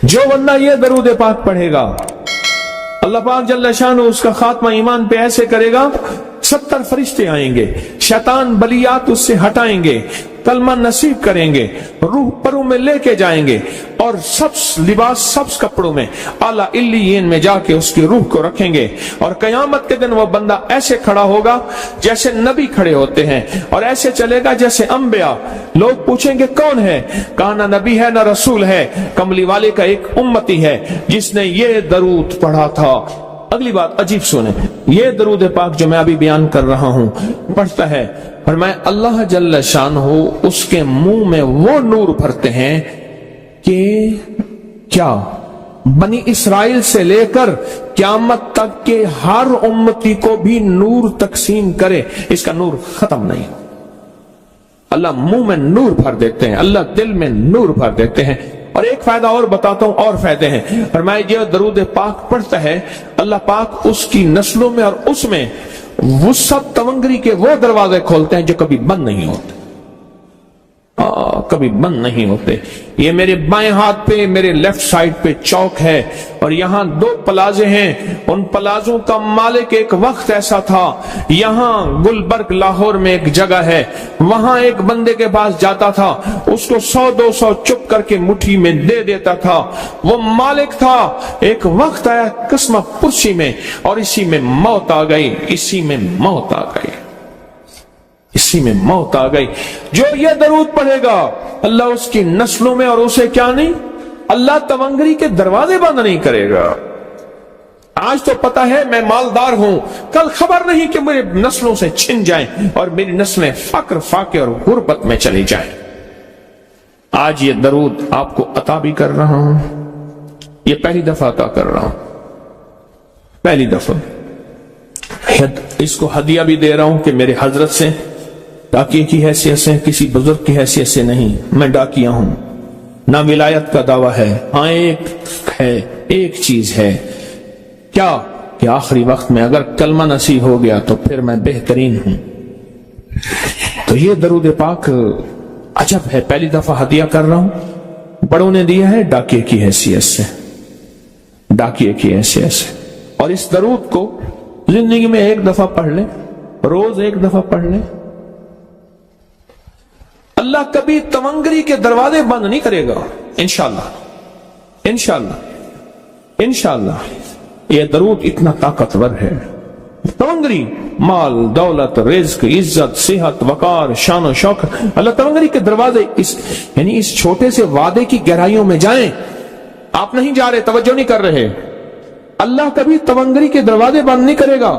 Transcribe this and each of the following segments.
جو بندہ یہ درود پاک پڑھے گا اللہ پاک جل شانہ اس کا خاتمہ ایمان پہ ایسے کرے گا 70 فرشتے آئیں گے، شیطان بلیات اس سے ہٹائیں گے، کلمہ نصیب کریں گے، روح پروں میں لے کے جائیں گے اور سبز کپڑوں میں اعلیٰ علیین میں جا کے اس کی روح کو رکھیں گے، اور قیامت کے دن وہ بندہ ایسے کھڑا ہوگا جیسے نبی کھڑے ہوتے ہیں، اور ایسے چلے گا جیسے انبیاء۔ لوگ پوچھیں گے کون ہے؟ کہا نہ نبی ہے نہ رسول ہے، کملی والے کا ایک امتی ہے جس نے یہ درود پڑھا تھا۔ اگلی بات عجیب سنیں، یہ درود پاک جو میں ابھی بیان کر رہا ہوں پڑھتا ہے، فرمایا اللہ جل شانہ اس کے منہ میں وہ نور بھرتے ہیں کہ کیا بنی اسرائیل سے لے کر قیامت تک کے ہر امتی کو بھی نور تقسیم کرے، اس کا نور ختم نہیں۔ اللہ منہ میں نور بھر دیتے ہیں، اللہ دل میں نور بھر دیتے ہیں۔ اور ایک فائدہ اور بتاتا ہوں، اور فائدے ہیں۔ فرمایا یہ درود پاک پڑھتا ہے اللہ پاک اس کی نسلوں میں اور اس میں وسعت تونگری کے وہ دروازے کھولتے ہیں جو کبھی بند نہیں ہوتے، کبھی بند نہیں ہوتے۔ یہ میرے بائیں ہاتھ پہ، میرے لیفٹ سائڈ پہ چوک ہے، اور یہاں 2 پلازے ہیں۔ ان پلازوں کا مالک ایک وقت ایسا تھا، یہاں گلبرگ لاہور میں ایک جگہ ہے، وہاں ایک بندے کے پاس جاتا تھا، اس کو 100-200 چپ کر کے مٹھی میں دے دیتا تھا۔ وہ مالک تھا، ایک وقت آیا قسمہ پرسی میں، اور اسی میں موت آ گئی، اسی میں موت آ گئی، اسی میں موت آ گئی۔ جو یہ درود پڑھے گا اللہ اس کی نسلوں میں اور اسے کیا نہیں، اللہ تونگری کے دروازے بند نہیں کرے گا۔ آج تو پتا ہے میں مالدار ہوں، کل خبر نہیں کہ میرے نسلوں سے چھن جائیں اور میری نسلیں فقر فاقے اور غربت میں چلی جائیں۔ آج یہ درود آپ کو عطا بھی کر رہا ہوں، یہ پہلی دفعہ عطا کر رہا ہوں، پہلی دفعہ۔ اس کو ہدیہ بھی دے رہا ہوں کہ میرے حضرت سے، ڈاکیے کی حیثیت سے، کسی بزرگ کی حیثیت سے نہیں، میں ڈاکیہ ہوں، نہ ولایت کا دعویٰ ہے۔ ہاں ایک چیز ہے، کیا کہ آخری وقت میں اگر کلمہ نصیب ہو گیا تو پھر میں بہترین ہوں۔ تو یہ درود پاک عجب ہے، پہلی دفعہ ہدیہ کر رہا ہوں، بڑوں نے دیا ہے ڈاکیے کی حیثیت سے، ڈاکیے کی حیثیت سے۔ اور اس درود کو زندگی میں ایک دفعہ پڑھ لیں، روز ایک دفعہ پڑھ لیں، اللہ کبھی تونگری کے دروازے بند نہیں کرے گا، انشاءاللہ انشاءاللہ انشاءاللہ۔ یہ درود اتنا طاقتور ہے، تونگری، مال، دولت، رزق، عزت، صحت، وقار، شان و شوکت، اللہ تونگری کے دروازے یعنی اس چھوٹے سے وعدے کی گہرائیوں میں جائیں۔ آپ نہیں جا رہے، توجہ نہیں کر رہے، اللہ کبھی تونگری کے دروازے بند نہیں کرے گا۔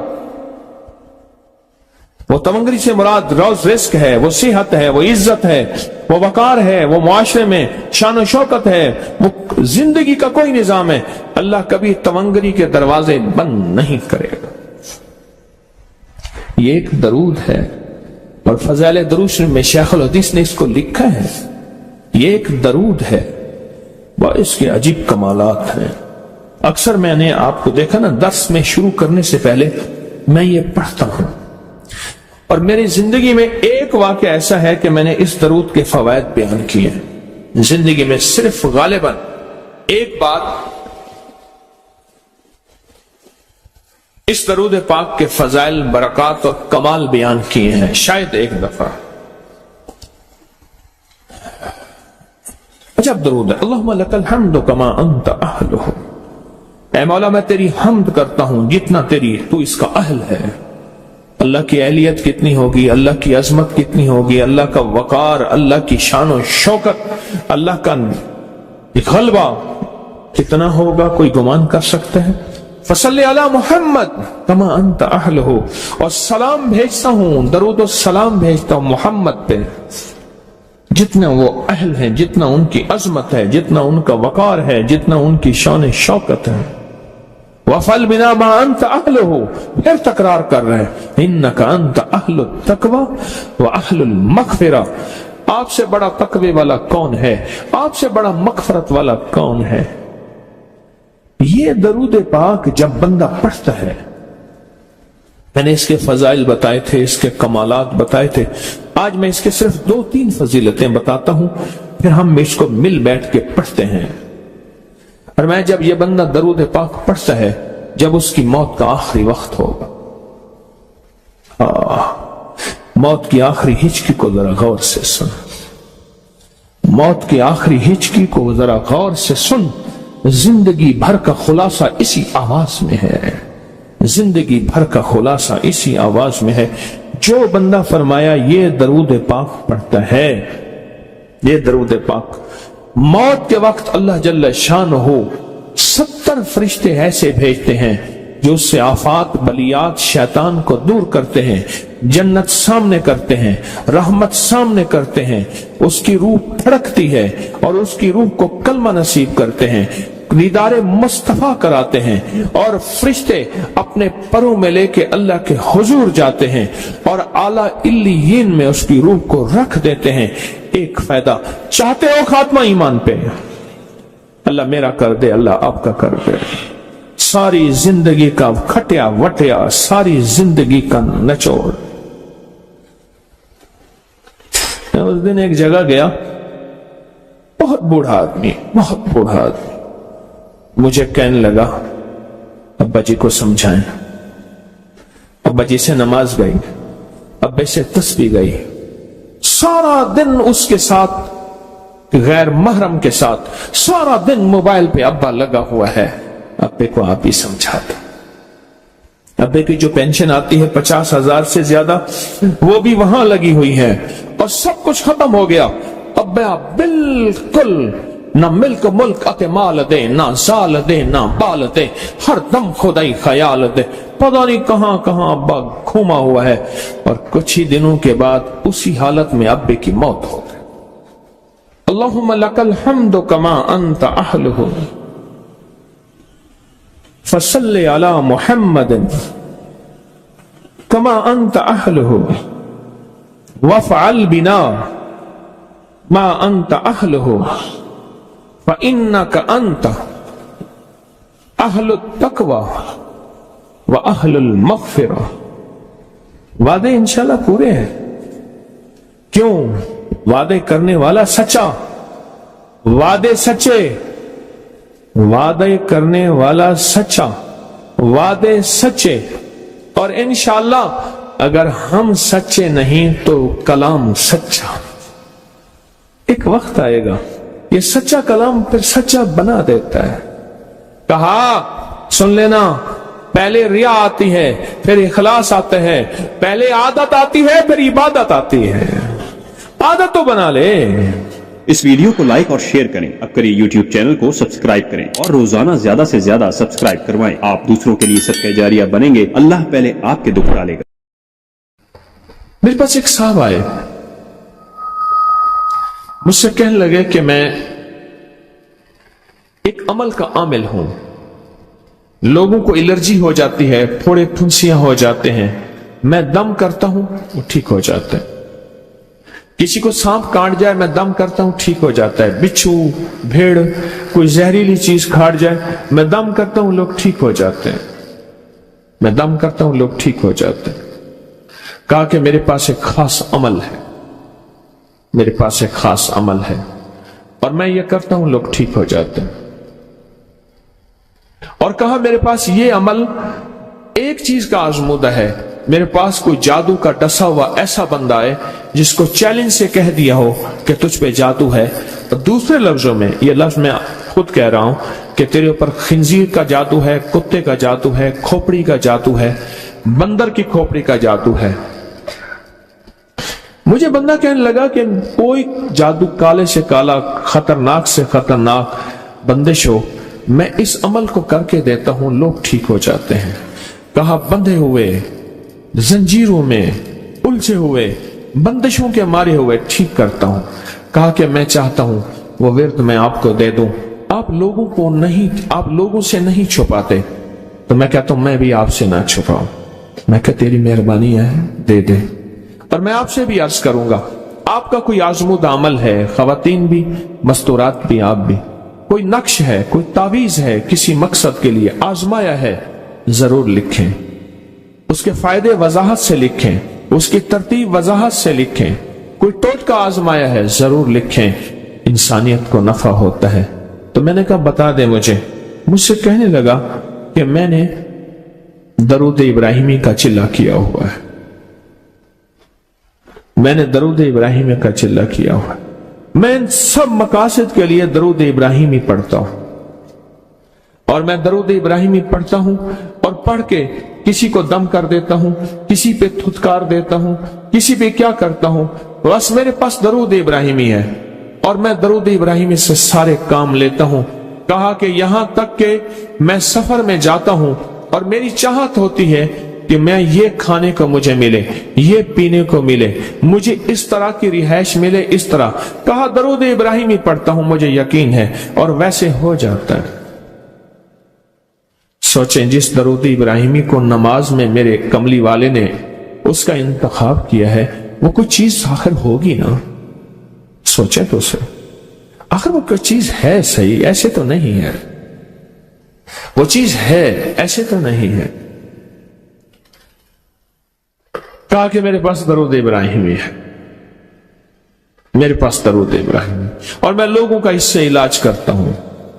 وہ تونگری سے مراد روز رزق ہے، وہ صحت ہے، وہ عزت ہے، وہ وقار ہے، وہ معاشرے میں شان و شوکت ہے، وہ زندگی کا کوئی نظام ہے، اللہ کبھی تونگری کے دروازے بند نہیں کرے گا۔ یہ ایک درود ہے، اور فضائل درود میں شیخ الحدیث نے اس کو لکھا ہے، یہ ایک درود ہے، اس کے عجیب کمالات ہیں۔ اکثر میں نے آپ کو دیکھا نا، درس میں شروع کرنے سے پہلے میں یہ پڑھتا ہوں، اور میری زندگی میں ایک واقعہ ایسا ہے کہ میں نے اس درود کے فوائد بیان کیے ہیں، زندگی میں صرف غالباً ایک بار اس درود پاک کے فضائل، برکات اور کمال بیان کیے ہیں، شاید ایک دفعہ۔ عجب درود ہے، اللہم لک الحمد کما انت اہلہ، اے مولا میں تیری حمد کرتا ہوں جتنا تو اس کا اہل ہے۔ اللہ کی اہلیت کتنی ہوگی، اللہ کی عظمت کتنی ہوگی، اللہ کا وقار، اللہ کی شان و شوکت، اللہ کا غلبہ کتنا ہوگا، کوئی گمان کر سکتا ہے؟ فصلی علی محمد کما انت اہلہ، اور سلام بھیجتا ہوں، درود و سلام بھیجتا ہوں محمد پہ جتنا وہ اہل ہیں، جتنا ان کی عظمت ہے، جتنا ان کا وقار ہے، جتنا ان کی شان شوکت ہے۔ وَفَلْ بِنَا مَا أَنْتَ أَهْلُهُ، پھر تکرار کر رہے ہیں، إِنَّكَ أَنْتَ أَهْلُ التَّقْوَى وَأَهْلُ الْمَغْفِرَةِ، آپ سے بڑا تقوی والا کون ہے، آپ سے بڑا مغفرت والا کون ہے؟ یہ درود پاک جب بندہ پڑھتا ہے، میں نے اس کے فضائل بتائے تھے، اس کے کمالات بتائے تھے، آج میں اس کے صرف 2-3 فضیلتیں بتاتا ہوں، پھر ہم اس کو مل بیٹھ کے پڑھتے ہیں۔ फरमाया जब ये बंदा दरूद पाक पढ़ता है, जब उसकी मौत का आखिरी वक्त होगा, मौत की आखिरी हिचकी को जरा गौर से सुन, मौत की आखिरी हिचकी को जरा गौर से सुन। जिंदगी भर का खुलासा इसी आवाज में है, जिंदगी भर का खुलासा इसी आवाज में है। जो बंदा फरमाया ये दरूद पाक पढ़ता है, ये दरूद पाक, मौत के वक्त अल्लाह जल्ल शानहू 70 फरिश्ते ऐसे भेजते हैं जो उससे आफात बलियात शैतान को दूर करते हैं, जन्नत सामने करते हैं, रहमत सामने करते हैं, उसकी रूह फड़कती है और उसकी रूह को कलमा नसीब करते हैं, दीदारे मुस्तफा कराते हैं और फरिश्ते अपने परों में लेके अल्लाह के हुजूर जाते हैं और आला इल्लियीन में उसकी रूह को रख देते हैं। एक फायदा, चाहते हो खात्मा ईमान पे, अल्लाह मेरा कर दे, अल्लाह आपका कर दे। सारी जिंदगी का खटिया वटिया, सारी जिंदगी का निचोड़। मैं उस दिन एक जगह गया, बहुत बूढ़ा आदमी, बहुत बूढ़ा आदमी, मुझे कहने लगा अब्बा जी को समझाएं। अब्बा जी से नमाज गई, अब्बे से तस्बीह गई, सारा दिन उसके साथ गैर महरम के साथ सारा दिन मोबाइल पे अब्बा लगा हुआ है। अब्बे को आप ही समझा दो। अब्बे की जो पेंशन आती है 50,000 से ज्यादा, वो भी वहां लगी हुई है और सब कुछ खत्म हो गया। अब्बा बिल्कुल ना मिल्क मुल्क अते माल दे, ना जाल दे, ना बाल दे, हर दम खुदाई ख्याल दे। पता नहीं कहां कहां अब्बा घूमा हुआ है और कुछ ही दिनों के बाद उसी हालत में अब्बे की मौत हो गई। अल्लाहुम्मा लकल हम्दु कमा अंत अहलुहु फसल्लि अला मुहम्मदिन कमा अंत अहलुहु वफ़अल बिना मा अंत अहलुहु फ़इन्नका अंत अहलुत तक़वा व अहलुल मग़फ़िरा। वादे इंशाल्लाह पूरे हैं। क्यों? वादे करने वाला सच्चा, वादे सच्चे, वादे करने वाला सच्चा, वादे सच्चे। और इंशाल्लाह अगर हम सच्चे नहीं तो कलाम सच्चा। एक वक्त आएगा ये सच्चा कलाम फिर सच्चा बना देता है। कहा सुन लेना, पहले रिया आती है, फिर इखलास आता है, पहले आदत आती है, फिर इबादत आती है। आदत तो बना ले। इस वीडियो को लाइक और शेयर करें। अब करिए यूट्यूब चैनल को सब्सक्राइब करें और रोजाना ज्यादा से ज्यादा सब्सक्राइब करवाएं। आप दूसरों के लिए सदका जारिया बनेंगे, अल्लाह पहले आपके दुख टालेगा। मेरे पास एक साहब आए, मुझसे कहने लगे कि मैं एक अमल का आमिल हूं, लोगों को एलर्जी हो जाती है, फोड़े फुंसियां हो जाते हैं, मैं दम करता हूं वो ठीक हो जाता है। किसी को सांप काट जाए मैं दम करता हूं ठीक हो जाता है। बिच्छू, भेड़, कोई जहरीली चीज काट जाए मैं दम करता हूं लोग ठीक हो जाते हैं, मैं दम करता हूं लोग ठीक हो जाते हैं। कहा कि मेरे पास एक खास अमल है, मेरे पास एक खास अमल है और मैं ये करता हूं लोग ठीक हो जाते हैं। और कहा मेरे पास ये अमल एक चीज का आजमूदा है, मेरे पास कोई जादू का डसा हुआ ऐसा बंदा है जिसको चैलेंज से कह दिया हो कि तुझ पे जादू है। और दूसरे लफ्जों में, ये लफ्ज मैं खुद कह रहा हूं कि तेरे ऊपर खिंजीर का जादू है, कुत्ते का जादू है, खोपड़ी का जादू है, बंदर की खोपड़ी का जादू है। मुझे बंदा कहने लगा कि कोई जादू काले से काला, खतरनाक से खतरनाक बंदिश हो, मैं इस अमल को करके देता हूं लोग ठीक हो जाते हैं। कहा बंधे हुए, जंजीरों में उलझे हुए, बंदिशों के मारे हुए ठीक करता हूं। कहा कि मैं चाहता हूं वो विर्द मैं आपको दे दूं, आप लोगों को नहीं, आप लोगों से नहीं छुपाते, तो मैं कहता हूं मैं भी आपसे ना छुपाऊं। मैं कह तेरी मेहरबानी है, दे दे। और मैं आपसे भी अर्ज करूंगा, आपका कोई आजमूदा अमल है, खवातीन भी, मस्तूरात भी, आप भी, कोई नक्श है, कोई तावीज है, किसी मकसद के लिए आजमाया है, जरूर लिखें। उसके फायदे वजाहत से लिखें, उसकी तरतीब वजाहत से लिखें। कोई टोटका आजमाया है, जरूर लिखें, इंसानियत को नफा होता है। तो मैंने कहा बता दे मुझे। मुझसे कहने लगा कि मैंने दरूद इब्राहिमी का चिल्ला किया हुआ है, मैंने दरूद इब्राहिमी का चिल्ला किया हुआ है। मैं इन सब मकासद के लिए दरूद इब्राहिमी पढ़ता हूं, और मैं दरूद इब्राहिमी पढ़ता हूं और पढ़ के किसी को दम कर देता हूं, किसी पे थुतकार देता हूं, किसी पे क्या करता हूं। बस मेरे पास दरूद इब्राहिमी है और मैं दरूद इब्राहिमी से सारे काम लेता हूं। कहा कि यहां तक कि मैं सफर में जाता हूं और मेरी चाहत होती है कि मैं ये खाने को मुझे मिले, ये पीने को मिले, मुझे इस तरह की रिहाइश मिले, इस तरह। कहा दरूद इब्राहिमी पढ़ता हूं, मुझे यकीन है, और वैसे हो जाता है। सोचें, जिस दरूद इब्राहिमी को नमाज में मेरे कमली वाले ने उसका इंतखाब किया है, वो कुछ चीज आखिर होगी ना। सोचें तो सही, आखिर वो कोई चीज है सही, ऐसे तो नहीं है, वो चीज है ऐसे तो नहीं है। कहा कि मेरे पास दरूद इब्राहिमी है, मेरे पास दरूद इब्राहिमी, और मैं लोगों का इससे इलाज करता हूं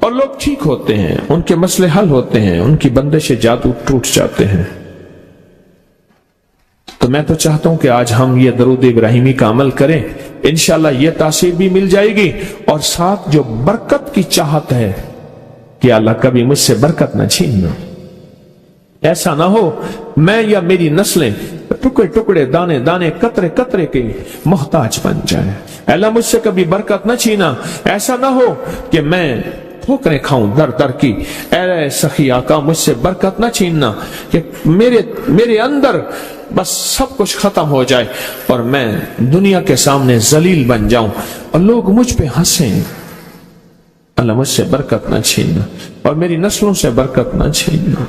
और लोग ठीक होते हैं, उनके मसले हल होते हैं, उनकी बंदिश जादू टूट जाते हैं। तो मैं तो चाहता हूं कि आज हम ये दरूद इब्राहिमी का अमल करें, इंशाल्लाह ये तासीर भी मिल जाएगी, और साथ जो बरकत की चाहत है कि अल्लाह कभी मुझसे बरकत न छीनना। ऐसा ना हो मैं या मेरी नस्लें टुकड़े टुकड़े, दाने दाने, कतरे कतरे के मोहताज बन जाए। अल्लाह मुझसे कभी बरकत न छीना। ऐसा ना हो कि मैं ठोकरें खाऊं दर दर की। ऐ सखी आका, मुझसे बरकत न छीनना कि मेरे अंदर बस सब कुछ खत्म हो जाए और मैं दुनिया के सामने जलील बन जाऊं और लोग मुझ पे हंसें। अल्लाह मुझसे बरकत न छीनना और मेरी नस्लों से बरकत न छीनना।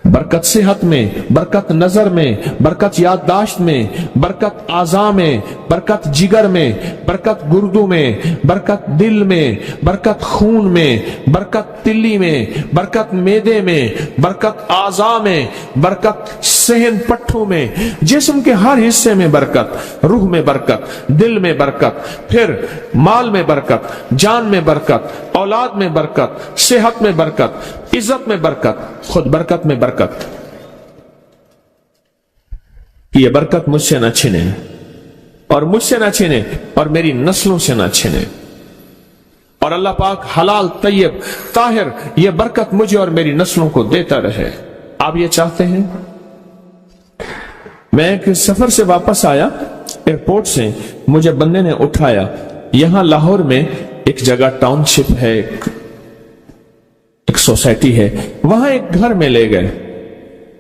बरकत सेहत में, बरकत नजर में, बरकत याददाश्त में, बरकत आज़ा में, बरकत जिगर में, बरकत गुर्दों में, बरकत दिल में, बरकत खून में, बरकत तिल्ली में, बरकत मेदे में, बरकत आज़ा में, बरकत सहन पट्टों में, जिस्म के हर हिस्से में बरकत, रूह में बरकत, दिल में बरकत, फिर माल में बरकत, जान में बरकत, औलाद में बरकत, सेहत में बरकत, इज्जत में बरकत, खुद बरकत में बरकत। ये बरकत मुझसे न छिने और मुझसे न छिने और मेरी नस्लों से न छिने, और अल्लाह पाक हलाल तैयब ताहिर ये बरकत मुझे और मेरी नस्लों को देता रहे। आप ये चाहते हैं? मैं एक सफर से वापस आया, एयरपोर्ट से मुझे बंदे ने उठाया। यहां लाहौर में एक जगह टाउनशिप है, एक सोसाइटी है, वहां एक घर में ले गए।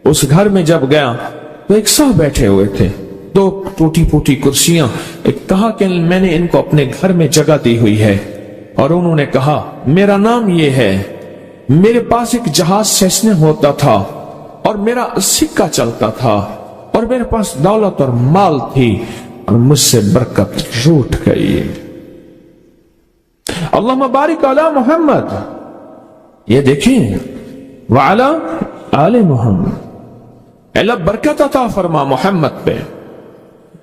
उस घर में जब गया तो एक साहब बैठे हुए थे, दो टूटी फूटी कुर्सियां। एक कहा कि मैंने इनको अपने घर में जगह दी हुई है, और उन्होंने कहा मेरा नाम ये है, मेरे पास एक जहाज सेस्ने होता था और मेरा सिक्का चलता था और मेरे पास दौलत और माल थी और मुझसे बरकत रूठ गई। अल्लाहुम्मा बारिक अला मोहम्मद, ये देखें, वाला आले मोहम्मद। अल्लाह बरकत अता फरमा मोहम्मद पे,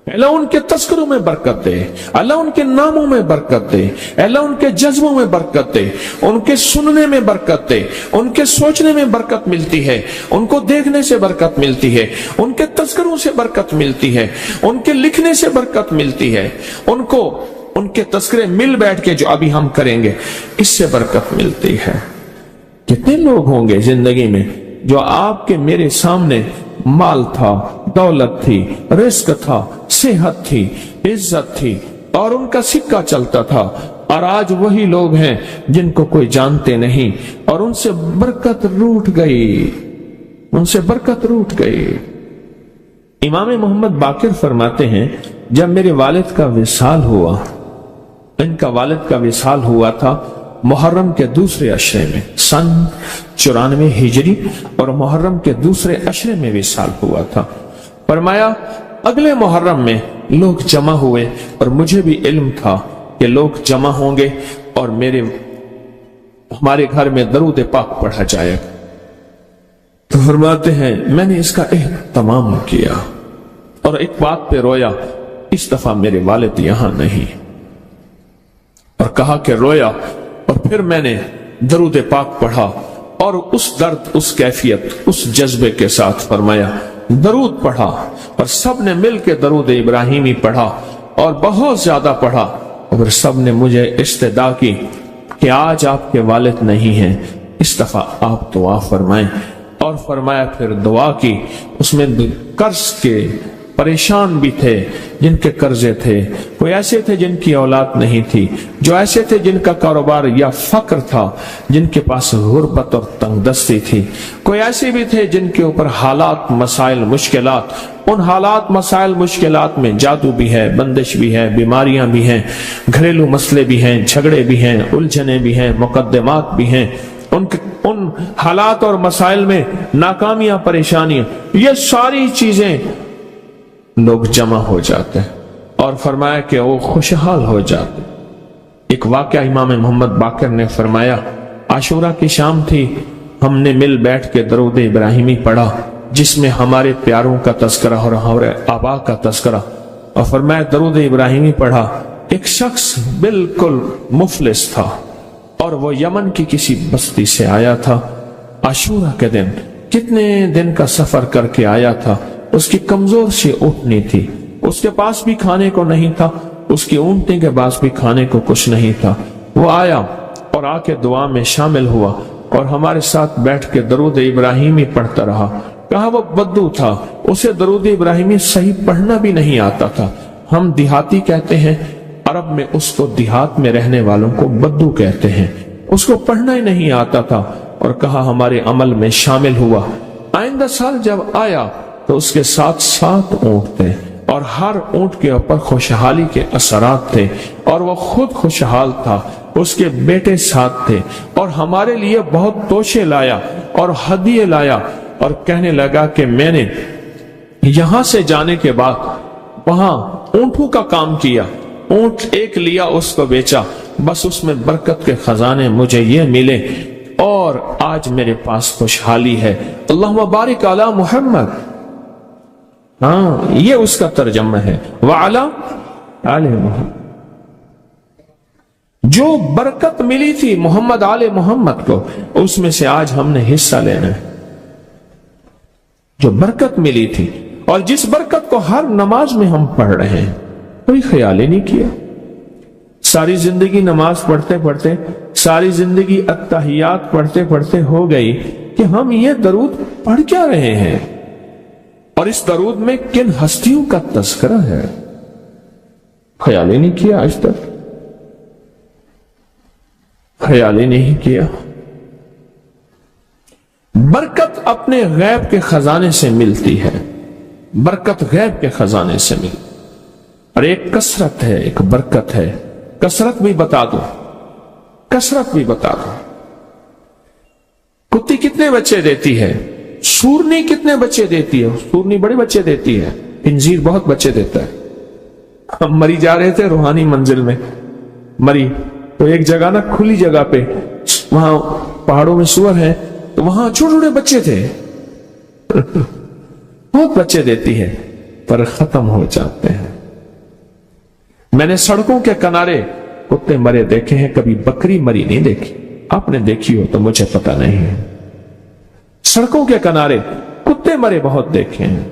अल्लाह उनके तस्करों में बरकत दे, अल्लाह उनके नामों में बरकत दे, अल्लाह उनके जज्बों में बरकत दे, उनके सुनने में बरकत दे, उनके सोचने में बरकत मिलती है, उनको देखने से बरकत मिलती है, उनके तस्करों से बरकत मिलती है, उनके लिखने से बरकत मिलती है, उनको उनके तस्करे मिल बैठ के जो अभी हम करेंगे इससे बरकत मिलती है। कितने लोग होंगे जिंदगी में जो आपके मेरे सामने माल था, दौलत थी, रिस्क था, सेहत थी, इज्जत थी और उनका सिक्का चलता था, और आज वही लोग हैं जिनको कोई जानते नहीं और उनसे बरकत रूठ गई, उनसे बरकत रूठ गई। इमाम मोहम्मद बाकिर फरमाते हैं, जब मेरे वालिद का विसाल हुआ, इनका वालिद का विसाल हुआ था मुहर्रम के दूसरे अशरे में, सन 94 हिजरी, और मुहर्रम के दूसरे अशरे में विसाल हुआ था। फरमाया अगले मुहर्रम में लोग जमा हुए और मुझे भी इल्म था कि लोग जमा होंगे और हमारे घर में दरूद पाक पढ़ा जाएगा। तो फरमाते हैं मैंने इसका एहतमाम किया और एक बात पे रोया, इस दफा मेरे वालिद यहां नहीं, और कहा कि रोया, और फिर मैंने दरूद पाक पढ़ा और उस दर्द, उस कैफियत, उस जज्बे के साथ फरमाया दरूद पढ़ा, और सब ने मिल के दरूद इब्राहिमी पढ़ा और बहुत ज्यादा पढ़ा। और सब ने मुझे इस्तदा की कि आज आपके वालिद नहीं हैं, इस दफा आप दुआ फरमाएं। और फरमाया फिर दुआ की। उसमें कर्ज के परेशान भी थे, जिनके कर्जे थे, कोई ऐसे थे जिनकी औलाद नहीं थी, जो ऐसे थे जिनका कारोबार या फक्र था, जिनके पास गुर्बत और तंगदस्ती थी, कोई ऐसे भी थे जिनके ऊपर हालात, मसाइल, मुश्किलात, उन हालात, मसाइल, मुश्किलात में जादू भी है, बंदिश भी है, बीमारियां भी हैं, घरेलू मसले भी हैं, झगड़े भी हैं, उलझने भी हैं, मुकद्दमात भी हैं, उन हालात और मसाइल में नाकामियां, परेशानियां, ये सारी चीजें लोग जमा हो जाते हैं और फरमाया कि वो खुशहाल हो जाते। एक वाकया इमाम मोहम्मद बाकर ने फरमाया, आशूरा की शाम थी, हमने मिल बैठ के दरूद इब्राहिमी पढ़ा जिसमें हमारे प्यारों का तस्करा और हमारे आबा का तस्करा। और फरमाया दरूद इब्राहिमी पढ़ा। एक शख्स बिल्कुल मुफलिस था और वो यमन की किसी बस्ती से आया था। आशूरा के दिन कितने दिन का सफर करके आया था। उसकी कमजोर सी ऊँटनी थी, उसके पास भी खाने को नहीं था, उसकी ऊँटनी के पास भी खाने को कुछ नहीं था। वो आया और आके दुआ में शामिल हुआ और हमारे साथ बैठ के दरूद इब्राहिमी पढ़ता रहा। कहा वो बद्दू था, उसे दरूद इब्राहिमी सही पढ़ना भी नहीं आता था। हम देहाती कहते हैं, अरब में उसको देहात में रहने वालों को बद्दू कहते हैं। उसको पढ़ना ही नहीं आता था और कहा हमारे अमल में शामिल हुआ। आइंदा साल जब आया तो उसके साथ 7 ऊंट थे और हर ऊंट के ऊपर खुशहाली के असरात थे और वो खुद खुशहाल था, उसके बेटे साथ थे और हमारे लिए बहुत तोशे लाया और हदिये लाया और कहने लगा कि मैंने यहां से जाने के बाद वहां ऊंटों का काम किया, ऊंट एक लिया, उसको बेचा, बस उसमें बरकत के खजाने मुझे ये मिले और आज मेरे पास खुशहाली है। अल्लाहुम्मा बारिक अला मुहम्मद। हाँ, ये उसका तर्जमा है। वाला आले मोहम्मद, जो बरकत मिली थी मोहम्मद आले मोहम्मद को, उसमें से आज हमने हिस्सा लेना है। जो बरकत मिली थी और जिस बरकत को हर नमाज में हम पढ़ रहे हैं, कोई ख्याल ही नहीं किया। सारी जिंदगी नमाज पढ़ते पढ़ते, सारी जिंदगी अत्तहियात पढ़ते पढ़ते हो गई कि हम ये दरूद पढ़ क्या रहे हैं और इस दरूद में किन हस्तियों का तज़किरा है, ख्याल ही नहीं किया। आज तक ख्याल ही नहीं किया। बरकत अपने गैब के खजाने से मिलती है, बरकत गैब के खजाने से मिलती। और एक कसरत है, एक बरकत है। कसरत भी बता दो, कसरत भी बता दो। कुत्ती कितने बच्चे देती है? सूरनी कितने बच्चे देती है? सूरनी बड़े बच्चे देती है, खंजीर बहुत बच्चे देता है। हम मरी जा रहे थे रूहानी मंजिल में, मरी तो एक जगह ना खुली जगह पे, वहां पहाड़ों में सुअर है, तो वहां छोटे छोटे बच्चे थे बहुत बच्चे देती है, पर खत्म हो जाते हैं। मैंने सड़कों के किनारे कुत्ते मरे देखे हैं, कभी बकरी मरी नहीं देखी। आपने देखी हो तो मुझे पता नहीं है। सड़कों के किनारे कुत्ते मरे बहुत देखे हैं।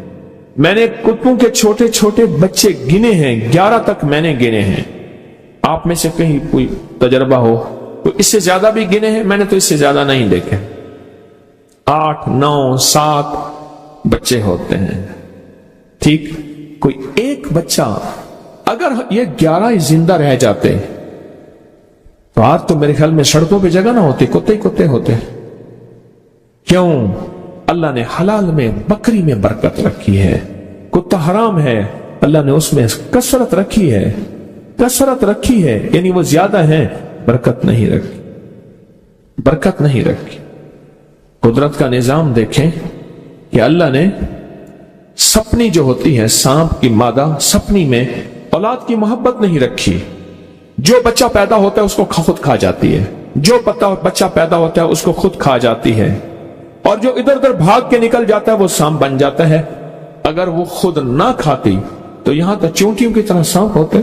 मैंने कुत्तों के छोटे छोटे बच्चे गिने हैं, 11 तक मैंने गिने हैं। आप में से कहीं कोई तजर्बा हो तो इससे ज्यादा भी गिने हैं? मैंने तो इससे ज्यादा नहीं देखे। 8, 9, 7 बच्चे होते हैं। ठीक, कोई एक बच्चा, अगर ये 11 जिंदा रह जाते तो आज तो मेरे ख्याल में सड़कों पे जगह ना होती, कुत्ते ही कुत्ते होते। क्यों? अल्लाह ने हलाल में, बकरी में बरकत रखी है। कुत्ता हराम है, अल्लाह ने उसमें कसरत रखी है, कसरत रखी है, यानी वो ज्यादा है, बरकत नहीं रखी, बरकत नहीं रखी। कुदरत का निजाम देखें कि अल्लाह ने सपनी जो होती है, सांप की मादा सपनी में औलाद की मोहब्बत नहीं रखी। जो बच्चा पैदा होता है उसको खुद खा जाती है, जो बच्चा पैदा होता है उसको खुद खा जाती है, और जो इधर उधर भाग के निकल जाता है वो सांप बन जाता है। अगर वो खुद ना खाती तो यहां तक चूंटियों की तरह सांप होते।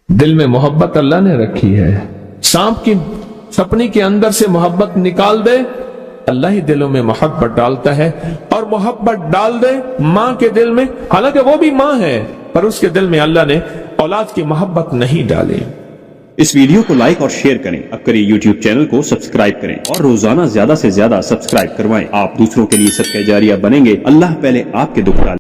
दिल में मोहब्बत अल्लाह ने रखी है, सांप की सपनी के अंदर से मोहब्बत निकाल दे, अल्लाह ही दिलों में मोहब्बत डालता है। और मोहब्बत डाल दे माँ के दिल में, हालांकि वो भी माँ है, पर उसके दिल में अल्लाह ने औलाद की मोहब्बत नहीं डाली। इस वीडियो को लाइक और शेयर करें। अब करिए यूट्यूब चैनल को सब्सक्राइब करें और रोजाना ज्यादा से ज्यादा सब्सक्राइब करवाएं। आप दूसरों के लिए सदका जारिया बनेंगे। अल्लाह पहले आपके दुख डाले।